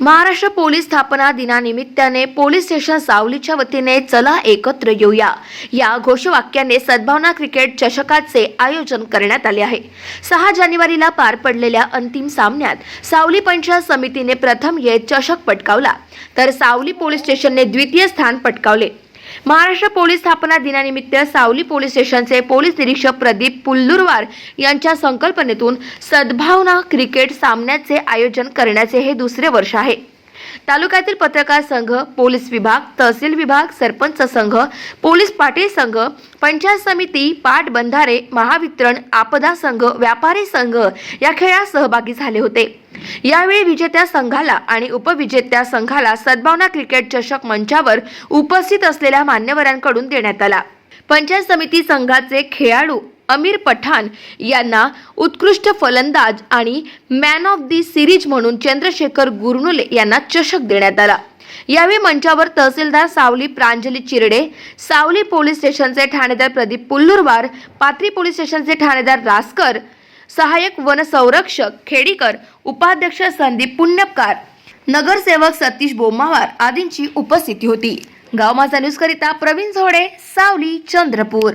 Maharashtra police स्थापना दिनानिमित्ताने police station सावलीच्या वतीने चला एकत्र येऊया या घोषवाक्याने सद्भावना क्रिकेट चषकाचे आयोजन करण्यात आले आहे। 6 जानेवारीला पार पडलेल्या अंतिम सामन्यात सावली पंचायत समितीने प्रथम येत चषक पटकावला तर सावली पोलीस स्टेशनने द्वितीय स्थान पटकावले। महाराष्ट्र पोलीस स्थापना दिनानिमित्त सावली पोलीस स्टेशनचे पोलीस निरीक्षक प्रदीप पुल्लुरवार यांच्या संकल्पनेतून सद्भावना क्रिकेट सामन्याचे आयोजन करण्याचे हे दुसरे वर्ष आहे। तालुक्यातील पत्रकार संघ, पोलीस विभाग, तहसील विभाग, सरपंच संघ, पोलीस पाटील संघ, पंचायत समिती, पाटबंधारे, महावितरण, आपदा संघ, व्यापारी संघ या खेळात सहभागी झाले होते। यावेळी विजेत्या संघाला आणि उपविजेत्या संघाला सद्भावना क्रिकेट चषक मंचावर उपस्थित असलेल्या मान्यवरांकडून देण्यात आला। पंचायत समिती संघाचे खेळाडू अमीर पठाण यांना उत्कृष्ट फलंदाज आणि मॅन ऑफ दी सिरीज म्हणून चंद्रशेखर गुरनुले यांना चषक देण्यात आला। यावेळी मंचावर तहसीलदार सावली प्रांजली चिरडे, सावली पोलीस स्टेशनचे ठाणेदार प्रदीप पुल्लुरवार, पाथरी पोलीस स्टेशनचे ठाणेदार रासकर, सहाय्यक वन संरक्षक खेडीकर, उपाध्यक्ष संदीप पुण्यपकार, नगरसेवक सतीश बोमावार आदींची उपस्थिती होती। गाव माझा न्यूज करिता प्रवीण झोडे, सावली, चंद्रपूर।